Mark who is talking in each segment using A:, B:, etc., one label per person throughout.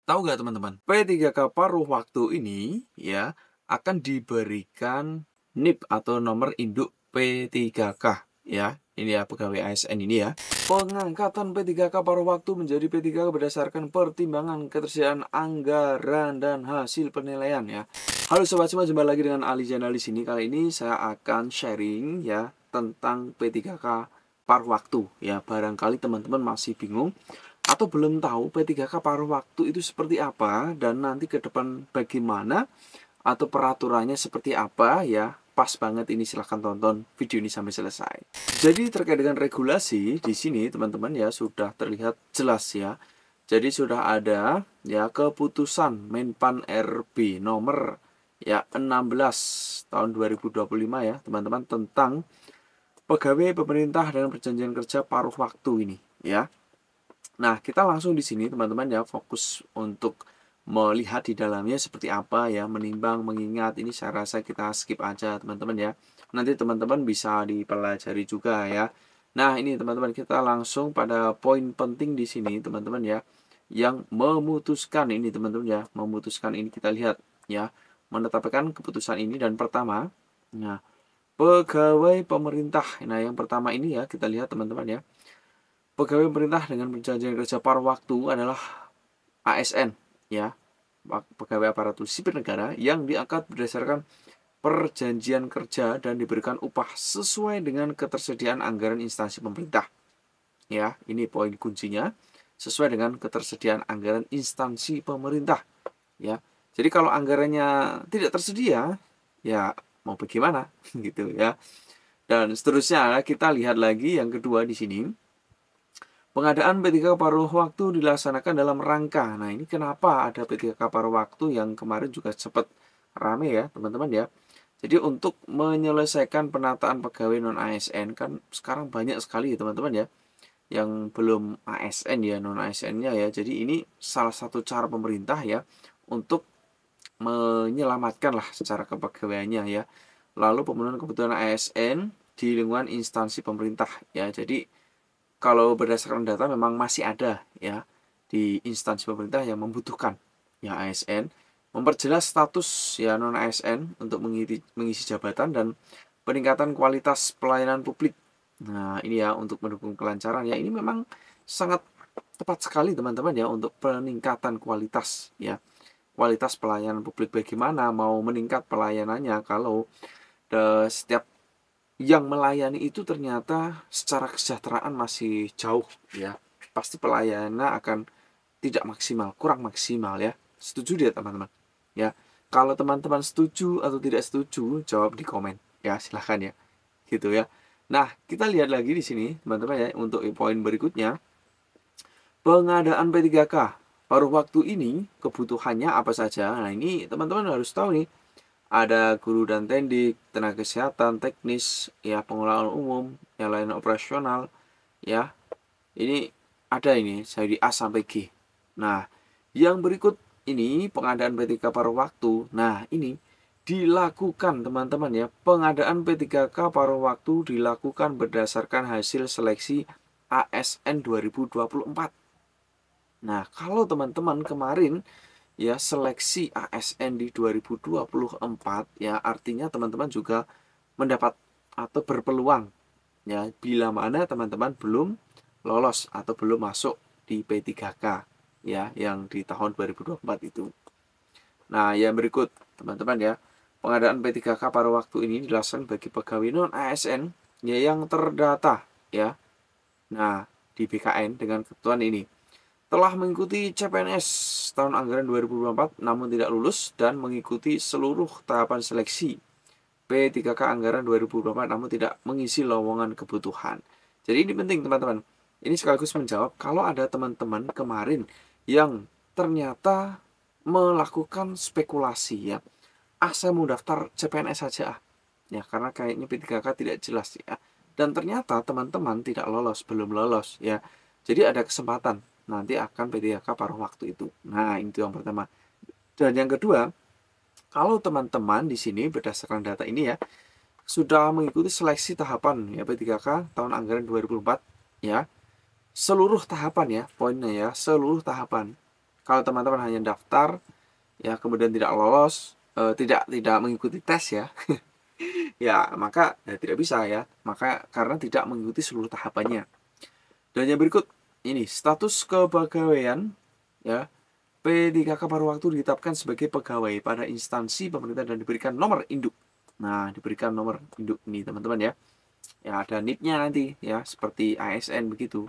A: Tahu nggak teman-teman, P3K paruh waktu ini ya akan diberikan NIP atau nomor induk P3K ya. Ini ya pegawai ASN ini ya. Pengangkatan P3K paruh waktu menjadi P3K berdasarkan pertimbangan ketersediaan anggaran dan hasil penilaian ya. Halo sobat semua, jumpa lagi dengan Ali Zainal di sini. Kali ini saya akan sharing ya tentang P3K paruh waktu ya. Barangkali teman-teman masih bingung atau belum tahu P3K paruh waktu itu seperti apa dan nanti ke depan bagaimana atau peraturannya seperti apa ya. Pas banget ini, silahkan tonton video ini sampai selesai. Jadi terkait dengan regulasi di sini teman-teman ya sudah terlihat jelas ya. Jadi sudah ada ya keputusan Menpan RB nomor ya 16 tahun 2025 ya teman-teman tentang pegawai pemerintah dan perjanjian kerja paruh waktu ini ya. Nah, kita langsung di sini teman-teman ya fokus untuk melihat di dalamnya seperti apa ya, menimbang, mengingat. Ini saya rasa kita skip aja teman-teman ya. Nanti teman-teman bisa dipelajari juga ya. Nah, ini teman-teman kita langsung pada poin penting di sini teman-teman ya. Yang memutuskan ini teman-teman ya, memutuskan ini kita lihat ya. Menetapkan keputusan ini dan pertama, nah, pegawai pemerintah. Nah, yang pertama ini ya kita lihat teman-teman ya. Pegawai pemerintah dengan perjanjian kerja paruh waktu adalah ASN ya, pegawai aparatur sipil negara yang diangkat berdasarkan perjanjian kerja dan diberikan upah sesuai dengan ketersediaan anggaran instansi pemerintah. Ya, ini poin kuncinya, sesuai dengan ketersediaan anggaran instansi pemerintah. Ya, jadi kalau anggarannya tidak tersedia, ya mau bagaimana gitu ya. Dan seterusnya kita lihat lagi yang kedua di sini. Pengadaan P3K paruh waktu dilaksanakan dalam rangka. Nah, ini kenapa ada P3K paruh waktu yang kemarin juga sempat rame ya, teman-teman ya. Jadi untuk menyelesaikan penataan pegawai non ASN kan sekarang banyak sekali ya, teman-teman ya, yang belum ASN ya, non ASN-nya ya. Jadi ini salah satu cara pemerintah ya untuk menyelamatkan lah secara kepegawaiannya ya. Lalu pemenuhan kebutuhan ASN di lingkungan instansi pemerintah ya. Jadi kalau berdasarkan data memang masih ada ya di instansi pemerintah yang membutuhkan ya ASN, memperjelas status ya non ASN untuk mengisi jabatan dan peningkatan kualitas pelayanan publik. Nah, ini ya untuk mendukung kelancaran ya, ini memang sangat tepat sekali teman-teman ya untuk peningkatan kualitas ya. Kualitas pelayanan publik, bagaimana mau meningkat pelayanannya kalau setiap yang melayani itu ternyata secara kesejahteraan masih jauh ya, pasti pelayanan akan tidak maksimal, kurang maksimal ya. Setuju dia teman-teman ya. Kalau teman-teman setuju atau tidak setuju, jawab di komen ya, silahkan ya gitu ya. Nah, kita lihat lagi di sini teman-teman ya untuk poin berikutnya, pengadaan P3K paruh waktu ini kebutuhannya apa saja. Nah, ini teman-teman harus tahu nih, ada guru dan tendik, tenaga kesehatan, teknis, ya pengelolaan umum, yang lain operasional, ya. Ini ada ini, saya di A sampai G. Nah, yang berikut ini pengadaan P3K paruh waktu. Nah, ini dilakukan teman-teman ya. Pengadaan P3K paruh waktu dilakukan berdasarkan hasil seleksi ASN 2024. Nah, kalau teman-teman kemarin ya seleksi ASN di 2024 ya artinya teman-teman juga mendapat atau berpeluang ya bila mana teman-teman belum lolos atau belum masuk di P3K ya yang di tahun 2024 itu. Nah, yang berikut teman-teman ya, pengadaan P3K paruh waktu ini dilaksanakan bagi pegawai non ASN ya yang terdata ya. Nah, di BKN dengan ketentuan ini telah mengikuti CPNS tahun anggaran 2024 namun tidak lulus dan mengikuti seluruh tahapan seleksi P3K anggaran 2024 namun tidak mengisi lowongan kebutuhan. Jadi ini penting teman-teman. Ini sekaligus menjawab kalau ada teman-teman kemarin yang ternyata melakukan spekulasi ya. Ah, saya mau daftar CPNS saja ah. Ya, karena kayaknya P3K tidak jelas ya. Dan ternyata teman-teman tidak lolos, belum lolos ya. Jadi ada kesempatan nanti akan P3K paruh waktu itu. Nah, itu yang pertama. Dan yang kedua, kalau teman-teman di sini berdasarkan data ini ya, sudah mengikuti seleksi tahapan ya P3K tahun anggaran 2024 ya. Seluruh tahapan ya, poinnya ya, seluruh tahapan. Kalau teman-teman hanya daftar ya kemudian tidak lolos, tidak mengikuti tes ya, ya maka ya tidak bisa ya, maka karena tidak mengikuti seluruh tahapannya. Dan yang berikut ini status kepegawaian ya. P3K paruh waktu ditetapkan sebagai pegawai pada instansi pemerintah dan diberikan nomor induk. Nah, diberikan nomor induk ini teman-teman ya. Ya ada NIP-nya nanti ya, seperti ASN begitu.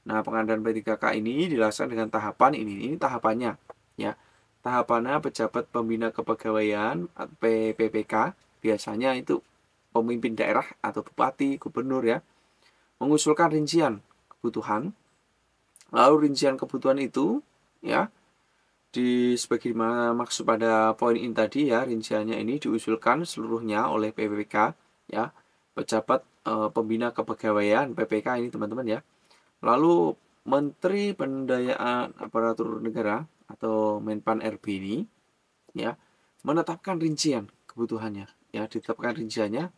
A: Nah, pengadaan P3K ini dilaksanakan dengan tahapan ini. Ini tahapannya ya. Tahapannya pejabat pembina kepegawaian PPK, biasanya itu pemimpin daerah atau bupati, gubernur ya, mengusulkan rincian kebutuhan. Lalu rincian kebutuhan itu ya sebagaimana maksud pada poin ini tadi ya, rinciannya ini diusulkan seluruhnya oleh PPK ya, pejabat pembina kepegawaian PPK ini teman-teman ya. Lalu Menteri Pendayaan Aparatur Negara atau Menpan RB ini ya menetapkan rincian kebutuhannya ya, ditetapkan rinciannya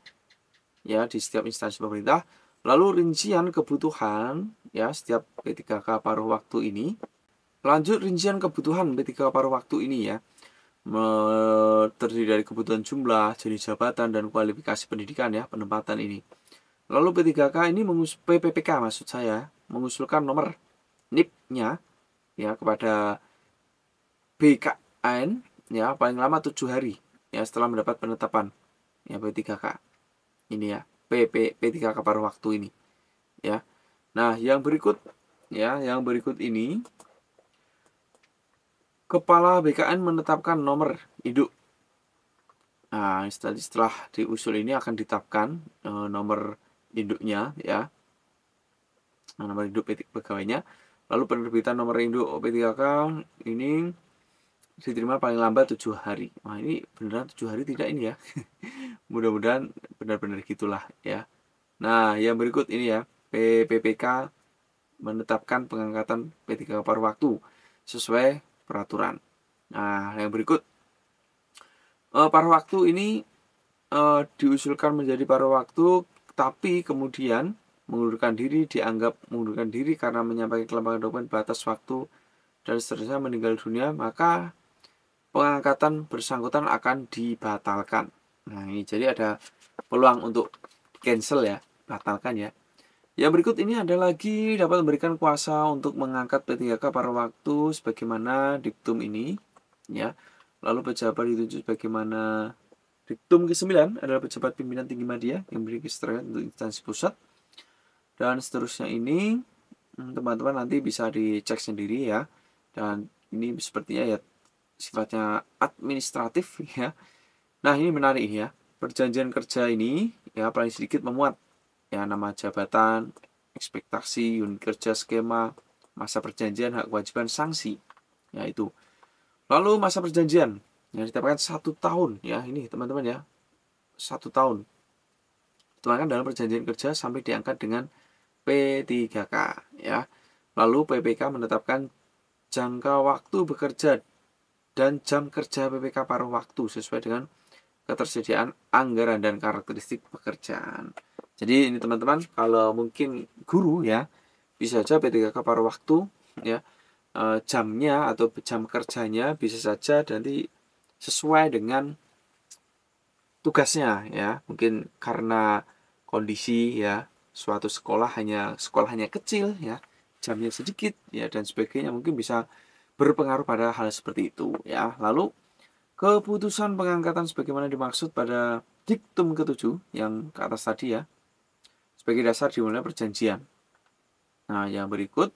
A: ya di setiap instansi pemerintah. Lalu rincian kebutuhan ya setiap P3K paruh waktu ini. Lanjut rincian kebutuhan P3K paruh waktu ini ya, terdiri dari kebutuhan jumlah, jenis jabatan, dan kualifikasi pendidikan ya, penempatan ini. Lalu P3K ini PPK maksud saya mengusulkan nomor NIP-nya ya kepada BKN ya paling lama 7 hari ya setelah mendapat penetapan ya P3K ini ya, P3K paruh waktu ini ya. Nah, yang berikut ini Kepala BKN menetapkan nomor induk. Nah, setelah diusul ini akan ditetapkan nomor induknya ya. Nah, nomor induk pegawainya. Lalu penerbitan nomor induk P3K ini diterima paling lambat 7 hari. Nah, ini beneran 7 hari tidak ini ya. Mudah-mudahan benar-benar gitulah ya. Nah, yang berikut ini ya, PPK menetapkan pengangkatan P3K paruh waktu sesuai peraturan. Nah, yang berikut paruh waktu ini diusulkan menjadi paruh waktu, tapi kemudian dianggap mengundurkan diri karena menyampaikan kelemahan dokumen batas waktu dan seterusnya, meninggal dunia, maka pengangkatan bersangkutan akan dibatalkan. Nah, ini jadi ada peluang untuk cancel ya, batalkan ya. Yang berikut ini ada lagi dapat memberikan kuasa untuk mengangkat P3K paruh waktu sebagaimana diktum ini ya. Lalu pejabat ditunjuk sebagaimana diktum ke-9 adalah pejabat pimpinan tinggi media yang memiliki keterangan untuk instansi pusat. Dan seterusnya ini teman-teman nanti bisa dicek sendiri ya. Dan ini sepertinya ya sifatnya administratif ya. Nah, ini menarik ya. Perjanjian kerja ini ya paling sedikit memuat ya nama jabatan, ekspektasi, unit kerja, skema, masa perjanjian, hak kewajiban, sanksi. Ya itu. Lalu masa perjanjian yang ditetapkan 1 tahun ya, ini teman-teman ya. 1 tahun. Dituangkan dalam perjanjian kerja sampai diangkat dengan P3K ya. Lalu PPK menetapkan jangka waktu bekerja dan jam kerja PPK paruh waktu sesuai dengan ketersediaan anggaran dan karakteristik pekerjaan. Jadi ini teman-teman, kalau mungkin guru ya, bisa saja P3K paruh waktu ya, jamnya atau jam kerjanya bisa saja nanti sesuai dengan tugasnya ya. Mungkin karena kondisi ya, suatu sekolah hanya kecil ya, jamnya sedikit ya dan sebagainya, mungkin bisa berpengaruh pada hal seperti itu ya. Lalu keputusan pengangkatan sebagaimana dimaksud pada diktum ke-7 yang ke atas tadi ya, sebagai dasar dimulai perjanjian. Nah, yang berikut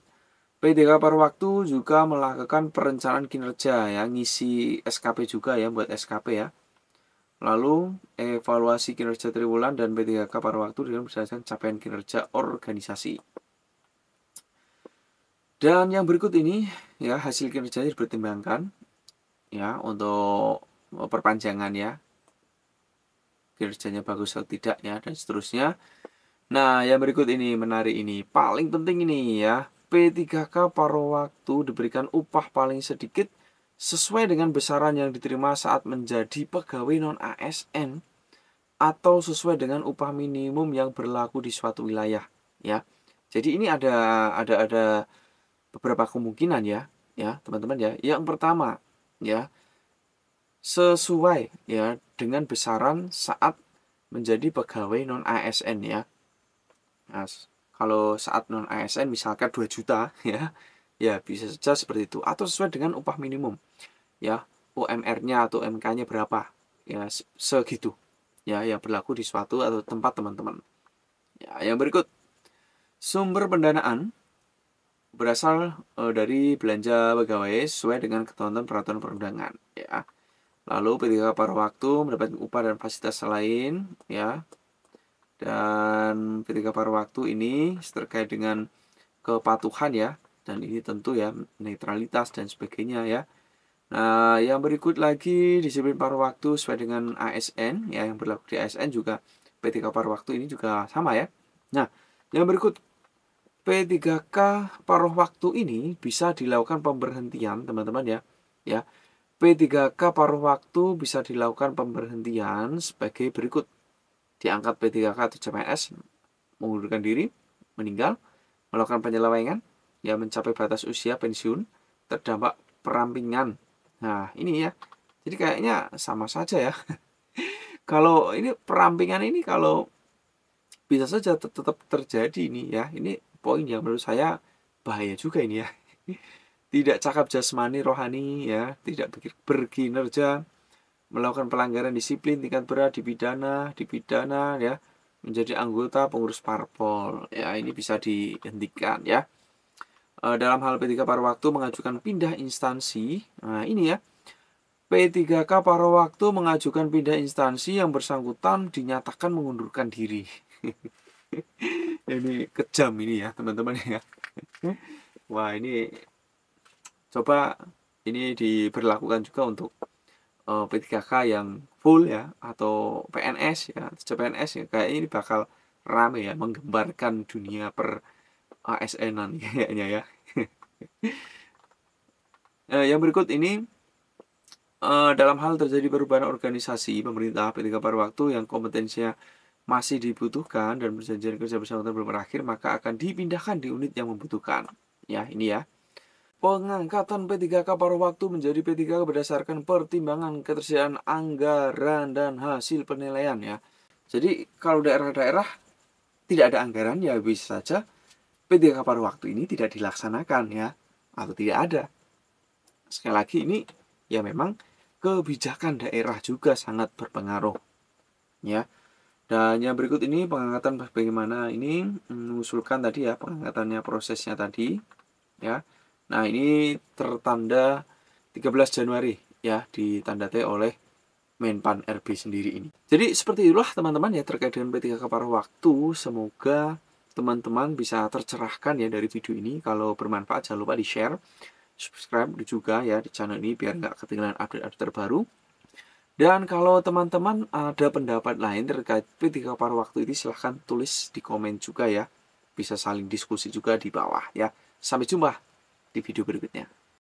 A: P3K paruh waktu juga melakukan perencanaan kinerja ya, ngisi SKP juga ya, buat SKP ya. Lalu evaluasi kinerja triwulan dan P3K paruh waktu dengan berdasarkan capaian kinerja organisasi. Dan yang berikut ini ya, hasil kinerjanya dipertimbangkan ya untuk perpanjangan ya, kinerjanya bagus atau tidak ya, dan seterusnya. Nah, yang berikut ini menarik, ini paling penting ini ya. P3K paruh waktu diberikan upah paling sedikit sesuai dengan besaran yang diterima saat menjadi pegawai non ASN atau sesuai dengan upah minimum yang berlaku di suatu wilayah ya. Jadi ini ada beberapa kemungkinan ya. ya, teman-teman ya. Yang pertama, ya, sesuai ya dengan besaran saat menjadi pegawai non ASN ya. Nah, kalau saat non ASN misalkan 2 juta ya, ya bisa saja seperti itu atau sesuai dengan upah minimum ya. UMR-nya atau MK-nya berapa? Ya, segitu. Ya, yang berlaku di suatu atau tempat teman-teman. Ya, yang berikut, sumber pendanaan berasal dari belanja pegawai sesuai dengan ketentuan peraturan perundangan ya. Lalu P3K paruh waktu mendapatkan upah dan fasilitas lain ya. Dan P3K paruh waktu ini terkait dengan kepatuhan ya, dan ini tentu ya netralitas dan sebagainya ya. Nah, yang berikut lagi disiplin paruh waktu sesuai dengan ASN ya, yang berlaku di ASN juga P3K paruh waktu ini juga sama ya. Nah, yang berikut P3K paruh waktu ini bisa dilakukan pemberhentian teman-teman ya. Ya, P3K paruh waktu bisa dilakukan pemberhentian sebagai berikut. Diangkat P3K atau CPNS, mengundurkan diri, meninggal, melakukan penyelewengan, ya mencapai batas usia pensiun, terdampak perampingan. Nah, ini ya. Jadi kayaknya sama saja ya. Kalau ini perampingan ini kalau bisa saja tetap terjadi ini ya. Ini poin yang menurut saya bahaya juga ini ya. Tidak cakap jasmani rohani ya, tidak berkinerja, melakukan pelanggaran disiplin tingkat berat, dipidana ya, menjadi anggota pengurus parpol ya, ini bisa dihentikan ya. Dalam hal P3K paruh waktu mengajukan pindah instansi, nah ini ya, P3K paruh waktu mengajukan pindah instansi yang bersangkutan dinyatakan mengundurkan diri. Ini kejam ini ya teman-teman ya. Wah, ini coba ini diberlakukan juga untuk P3K yang full ya, atau PNS ya, CPNS ya, kayak ini bakal rame ya, menggembarkan dunia per ASN-an kayaknya ya. Yang berikut ini dalam hal terjadi perubahan organisasi pemerintah P3K paruh waktu yang kompetensinya masih dibutuhkan dan perjanjian kerja bersama belum berakhir, maka akan dipindahkan di unit yang membutuhkan. Ya, ini ya. Pengangkatan P3K paruh waktu menjadi P3K berdasarkan pertimbangan ketersediaan anggaran dan hasil penilaian ya. Jadi kalau daerah-daerah tidak ada anggaran ya bisa saja P3K paruh waktu ini tidak dilaksanakan ya, atau tidak ada. Sekali lagi ini ya memang kebijakan daerah juga sangat berpengaruh ya. Dan yang berikut ini pengangkatan bagaimana ini mengusulkan tadi ya, pengangkatannya prosesnya tadi ya. Nah, ini tertanda 13 Januari ya, ditandai oleh Menpan RB sendiri ini. Jadi seperti itulah teman-teman ya terkait dengan P3K paruh waktu. Semoga teman-teman bisa tercerahkan ya dari video ini. Kalau bermanfaat jangan lupa di-share, subscribe juga ya di channel ini biar nggak ketinggalan update-update terbaru. Dan kalau teman-teman ada pendapat lain terkait P3K paruh waktu ini silahkan tulis di komen juga ya. Bisa saling diskusi juga di bawah ya. Sampai jumpa di video berikutnya.